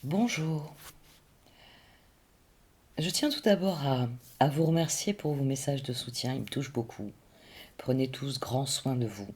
Bonjour. Je tiens tout d'abord à vous remercier pour vos messages de soutien, ils me touchent beaucoup. Prenez tous grand soin de vous.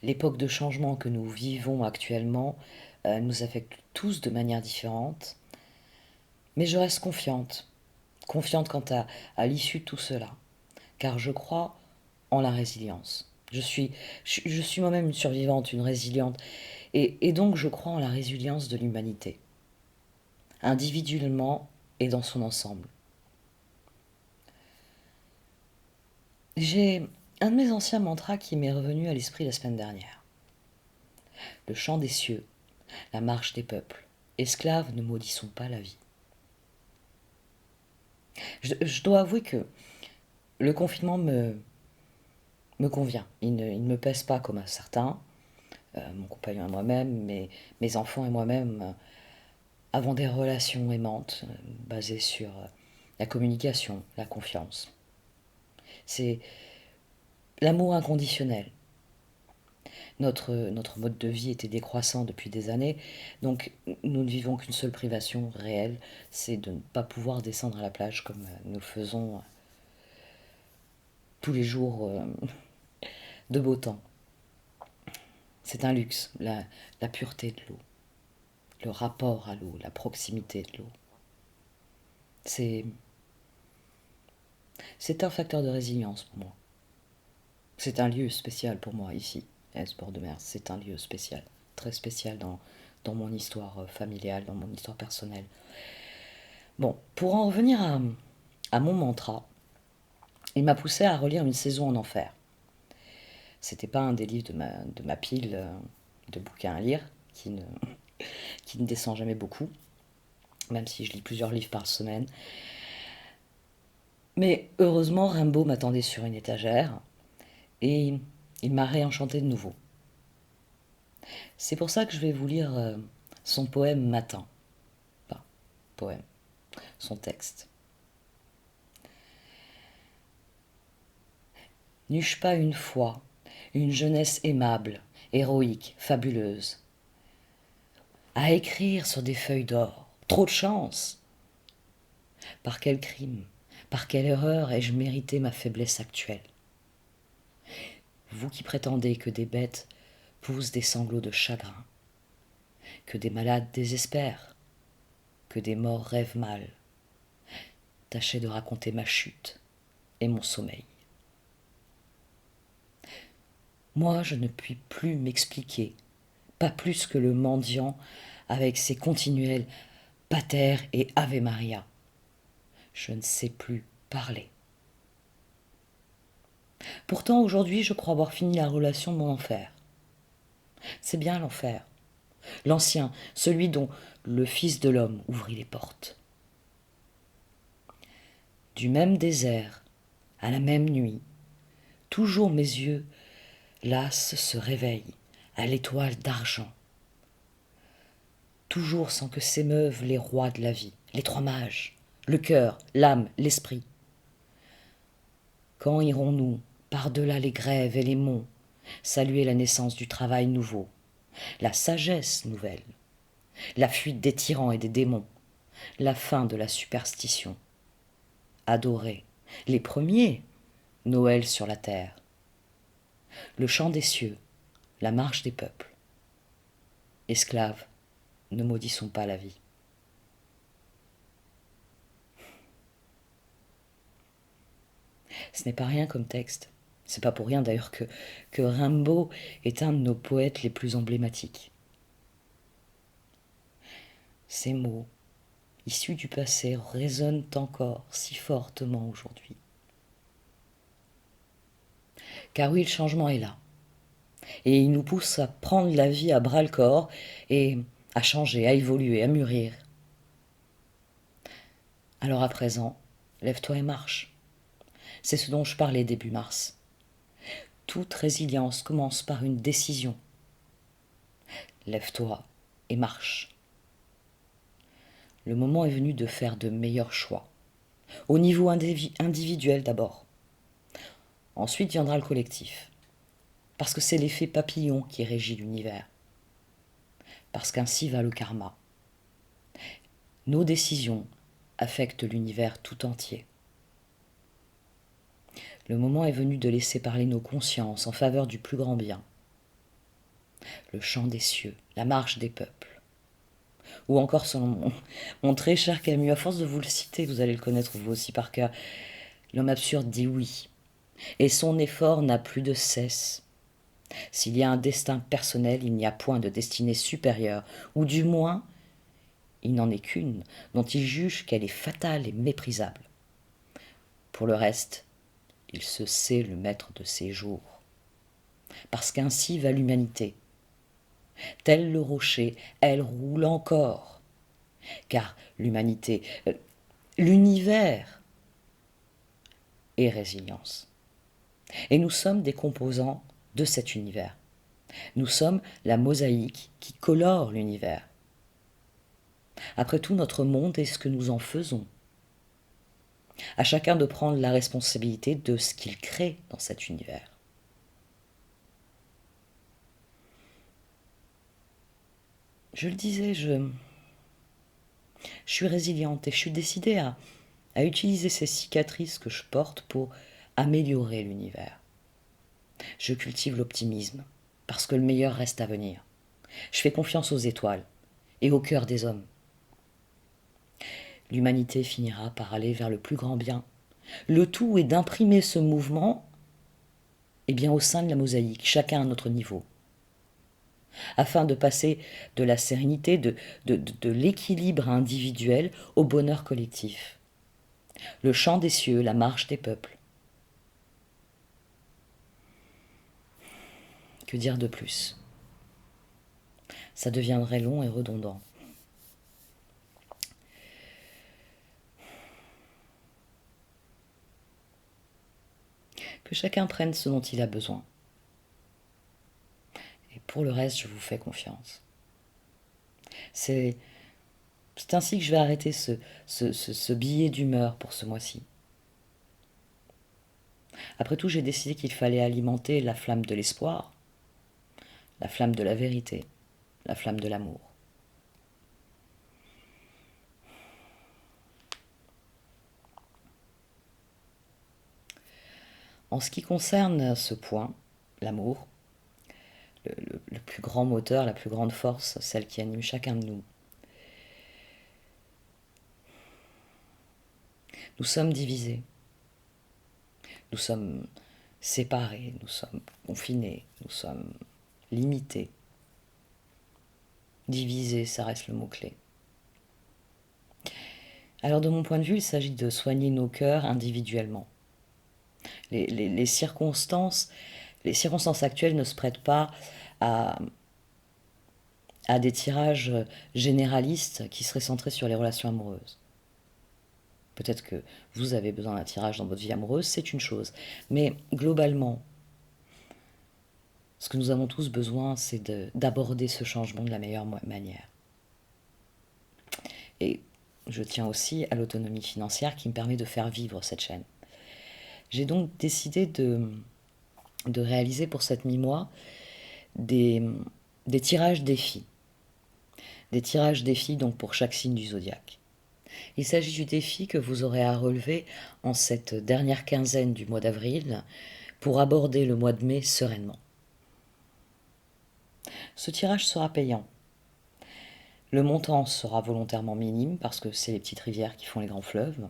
L'époque de changement que nous vivons actuellement nous affecte tous de manière différente, mais je reste confiante, confiante quant à l'issue de tout cela, car je crois en la résilience. Je suis moi-même une survivante, une résiliente, et donc je crois en la résilience de l'humanité, individuellement et dans son ensemble. J'ai un de mes anciens mantras qui m'est revenu à l'esprit la semaine dernière. Le chant des cieux, la marche des peuples. Esclaves, ne maudissons pas la vie. Je dois avouer que le confinement me convient. Il ne me pèse pas comme à certains. Mon compagnon et moi-même, mes enfants et moi-même avons des relations aimantes basées sur la communication, la confiance. C'est l'amour inconditionnel. Notre mode de vie était décroissant depuis des années, donc nous ne vivons qu'une seule privation réelle, c'est de ne pas pouvoir descendre à la plage comme nous le faisons tous les jours de beau temps. C'est un luxe, la pureté de l'eau, le rapport à l'eau, la proximité de l'eau. C'est, c'est un facteur de résilience pour moi. C'est un lieu spécial pour moi ici, à Esport de Mer. C'est un lieu spécial, très spécial dans mon histoire familiale, dans mon histoire personnelle. Bon, pour en revenir à mon mantra, il m'a poussé à relire Une saison en enfer. C'était pas un des livres de ma pile de bouquins à lire, qui ne descend jamais beaucoup, même si je lis plusieurs livres par semaine. Mais heureusement, Rimbaud m'attendait sur une étagère et il m'a réenchanté de nouveau. C'est pour ça que je vais vous lire son poème Matin. Enfin, poème, son texte. N'eus-je pas une fois une jeunesse aimable, héroïque, fabuleuse, à écrire sur des feuilles d'or? Trop de chance! Par quel crime, par quelle erreur ai-je mérité ma faiblesse actuelle? Vous qui prétendez que des bêtes poussent des sanglots de chagrin, que des malades désespèrent, que des morts rêvent mal, tâchez de raconter ma chute et mon sommeil. Moi, je ne puis plus m'expliquer, pas plus que le mendiant avec ses continuels pater et ave Maria. Je ne sais plus parler. Pourtant, aujourd'hui, je crois avoir fini la relation de mon enfer. C'est bien l'enfer, l'ancien, celui dont le Fils de l'homme ouvrit les portes. Du même désert, à la même nuit, toujours mes yeux, las, se réveillent à l'étoile d'argent. Toujours sans que s'émeuvent les rois de la vie, les trois mages, le cœur, l'âme, l'esprit. Quand irons-nous, par-delà les grèves et les monts, saluer la naissance du travail nouveau, la sagesse nouvelle, la fuite des tyrans et des démons, la fin de la superstition, adorer les premiers, Noël sur la terre, le chant des cieux, la marche des peuples. Esclaves, ne maudissons pas la vie. Ce n'est pas rien comme texte. C'est pas pour rien d'ailleurs que Rimbaud est un de nos poètes les plus emblématiques. Ces mots, issus du passé, résonnent encore si fortement aujourd'hui. Car oui, le changement est là. Et il nous pousse à prendre la vie à bras-le-corps et à changer, à évoluer, à mûrir. Alors à présent, lève-toi et marche. C'est ce dont je parlais début mars. Toute résilience commence par une décision. Lève-toi et marche. Le moment est venu de faire de meilleurs choix. Au niveau individuel d'abord. Ensuite viendra le collectif. Parce que c'est l'effet papillon qui régit l'univers. Parce qu'ainsi va le karma. Nos décisions affectent l'univers tout entier. Le moment est venu de laisser parler nos consciences en faveur du plus grand bien. Le chant des cieux, la marche des peuples. Ou encore selon mon très cher Camus, à force de vous le citer, vous allez le connaître vous aussi par cœur, l'homme absurde dit oui, et son effort n'a plus de cesse. S'il y a un destin personnel, il n'y a point de destinée supérieure, ou du moins, il n'en est qu'une, dont il juge qu'elle est fatale et méprisable. Pour le reste, il se sait le maître de ses jours. Parce qu'ainsi va l'humanité. Tel le rocher, elle roule encore. Car l'humanité, l'univers est résilience. Et nous sommes des composants de cet univers. Nous sommes la mosaïque qui colore l'univers. Après tout, notre monde est ce que nous en faisons. À chacun de prendre la responsabilité de ce qu'il crée dans cet univers. Je le disais, je suis résiliente et je suis décidée à utiliser ces cicatrices que je porte pour améliorer l'univers. Je cultive l'optimisme, parce que le meilleur reste à venir. Je fais confiance aux étoiles et au cœur des hommes. L'humanité finira par aller vers le plus grand bien. Le tout est d'imprimer ce mouvement au sein de la mosaïque, chacun à notre niveau, afin de passer de la sérénité, de l'équilibre individuel au bonheur collectif. Le chant des cieux, la marche des peuples. Que dire de plus? Ça deviendrait long et redondant. Que chacun prenne ce dont il a besoin. Et pour le reste, je vous fais confiance. C'est ainsi que je vais arrêter ce billet d'humeur pour ce mois-ci. Après tout, j'ai décidé qu'il fallait alimenter la flamme de l'espoir, la flamme de la vérité, la flamme de l'amour. En ce qui concerne ce point, l'amour, le plus grand moteur, la plus grande force, celle qui anime chacun de nous, nous sommes divisés, nous sommes séparés, nous sommes confinés, nous sommes limités. Divisés, ça reste le mot-clé. Alors de mon point de vue, il s'agit de soigner nos cœurs individuellement. Les circonstances actuelles ne se prêtent pas à des tirages généralistes qui seraient centrés sur les relations amoureuses. Peut-être que vous avez besoin d'un tirage dans votre vie amoureuse, c'est une chose. Mais globalement, ce que nous avons tous besoin, c'est d'aborder ce changement de la meilleure manière. Et je tiens aussi à l'autonomie financière qui me permet de faire vivre cette chaîne. J'ai donc décidé de réaliser pour cette mi-mois des tirages défis. Des tirages défis donc pour chaque signe du zodiaque. Il s'agit du défi que vous aurez à relever en cette dernière quinzaine du mois d'avril pour aborder le mois de mai sereinement. Ce tirage sera payant. Le montant sera volontairement minime parce que c'est les petites rivières qui font les grands fleuves.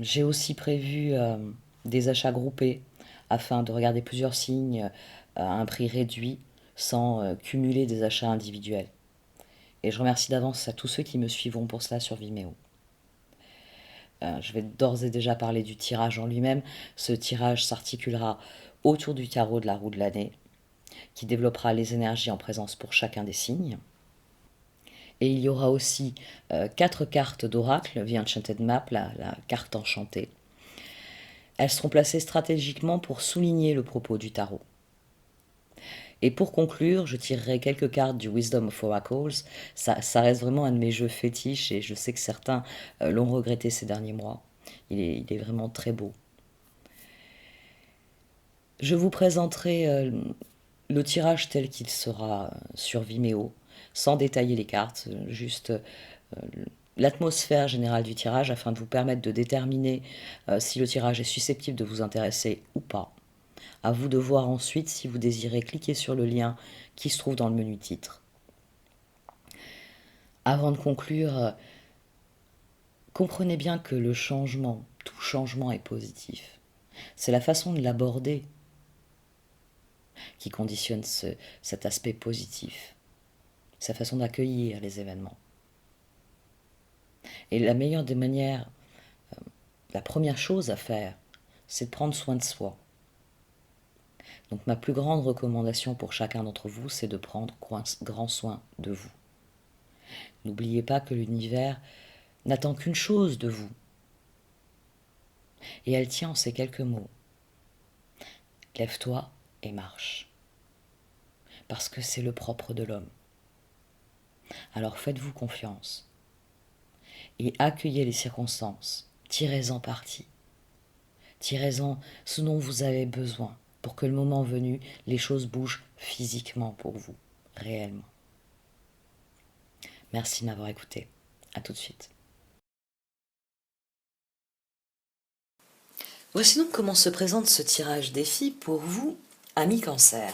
J'ai aussi prévu des achats groupés afin de regarder plusieurs signes à un prix réduit sans cumuler des achats individuels. Et je remercie d'avance à tous ceux qui me suivront pour cela sur Vimeo. Je vais d'ores et déjà parler du tirage en lui-même. Ce tirage s'articulera autour du tarot de la roue de l'année, qui développera les énergies en présence pour chacun des signes. Et il y aura aussi 4 cartes d'oracle, The Enchanted Map, la carte enchantée. Elles seront placées stratégiquement pour souligner le propos du tarot. Et pour conclure, je tirerai quelques cartes du Wisdom of Oracles. Ça reste vraiment un de mes jeux fétiches et je sais que certains l'ont regretté ces derniers mois. Il est vraiment très beau. Je vous présenterai le tirage tel qu'il sera sur Vimeo, sans détailler les cartes, juste l'atmosphère générale du tirage afin de vous permettre de déterminer si le tirage est susceptible de vous intéresser ou pas. À vous de voir ensuite si vous désirez cliquer sur le lien qui se trouve dans le menu titre. Avant de conclure, comprenez bien que le changement, tout changement est positif. C'est la façon de l'aborder qui conditionne cet aspect positif, sa façon d'accueillir les événements. Et la meilleure des manières, la première chose à faire, c'est de prendre soin de soi. Donc ma plus grande recommandation pour chacun d'entre vous, c'est de prendre grand soin de vous. N'oubliez pas que l'univers n'attend qu'une chose de vous. Et elle tient en ces quelques mots. Lève-toi et marche. Parce que c'est le propre de l'homme. Alors faites-vous confiance. Et accueillez les circonstances. Tirez-en parti. Tirez-en ce dont vous avez besoin pour que le moment venu, les choses bougent physiquement pour vous, réellement. Merci de m'avoir écouté. À tout de suite. Voici donc comment se présente ce tirage défi pour vous, amis Cancer.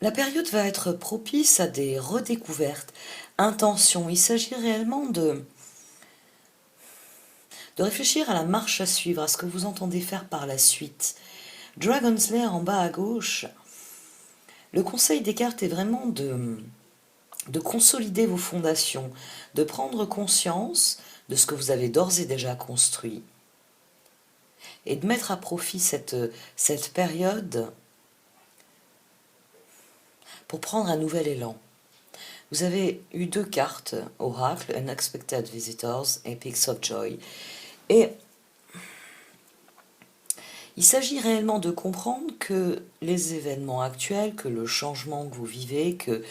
La période va être propice à des redécouvertes, intentions. Il s'agit réellement de réfléchir à la marche à suivre, à ce que vous entendez faire par la suite. Dragon's Lair en bas à gauche, le conseil des cartes est vraiment de consolider vos fondations, de prendre conscience de ce que vous avez d'ores et déjà construit et de mettre à profit cette période pour prendre un nouvel élan. Vous avez eu 2 cartes, Oracle, Unexpected Visitors et Peaks of Joy. Et il s'agit réellement de comprendre que les événements actuels, que le changement que vous vivez, que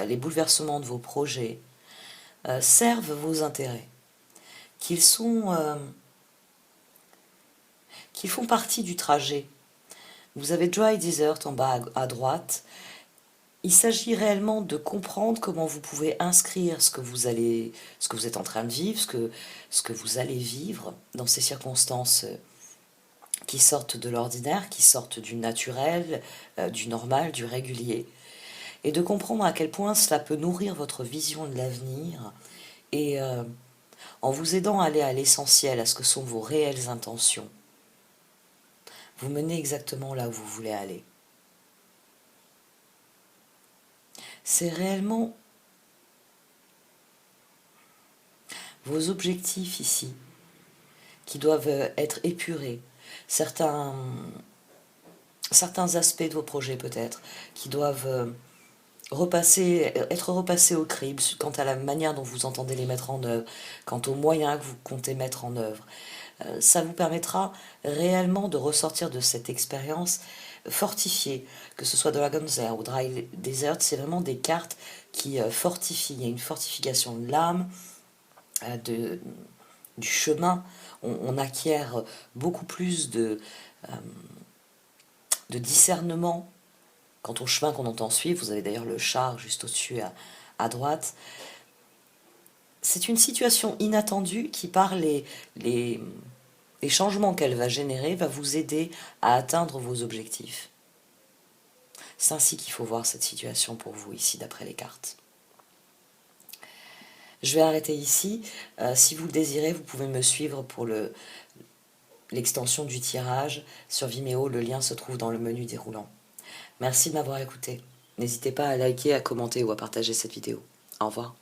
les bouleversements de vos projets servent vos intérêts, qu'ils font partie du trajet. Vous avez Dry Desert en bas à droite. Il s'agit réellement de comprendre comment vous pouvez inscrire ce que vous êtes en train de vivre, ce que vous allez vivre dans ces circonstances qui sortent de l'ordinaire, qui sortent du naturel, du normal, du régulier, et de comprendre à quel point cela peut nourrir votre vision de l'avenir et en vous aidant à aller à l'essentiel, à ce que sont vos réelles intentions. Vous menez exactement là où vous voulez aller. C'est réellement vos objectifs ici qui doivent être épurés. Certains aspects de vos projets peut-être qui doivent être repassés au crible quant à la manière dont vous entendez les mettre en œuvre, quant aux moyens que vous comptez mettre en œuvre. Ça vous permettra réellement de ressortir de cette expérience fortifiée, que ce soit Dragon's Lair ou Dry Desert. C'est vraiment des cartes qui fortifient. Il y a une fortification de l'âme, du chemin. On acquiert beaucoup plus de discernement quant au chemin qu'on entend suivre. Vous avez d'ailleurs le char juste au-dessus à droite. C'est une situation inattendue qui, par les changements qu'elle va générer, va vous aider à atteindre vos objectifs. C'est ainsi qu'il faut voir cette situation pour vous ici, d'après les cartes. Je vais arrêter ici. Si vous le désirez, vous pouvez me suivre pour l'extension du tirage sur Vimeo. Le lien se trouve dans le menu déroulant. Merci de m'avoir écouté. N'hésitez pas à liker, à commenter ou à partager cette vidéo. Au revoir.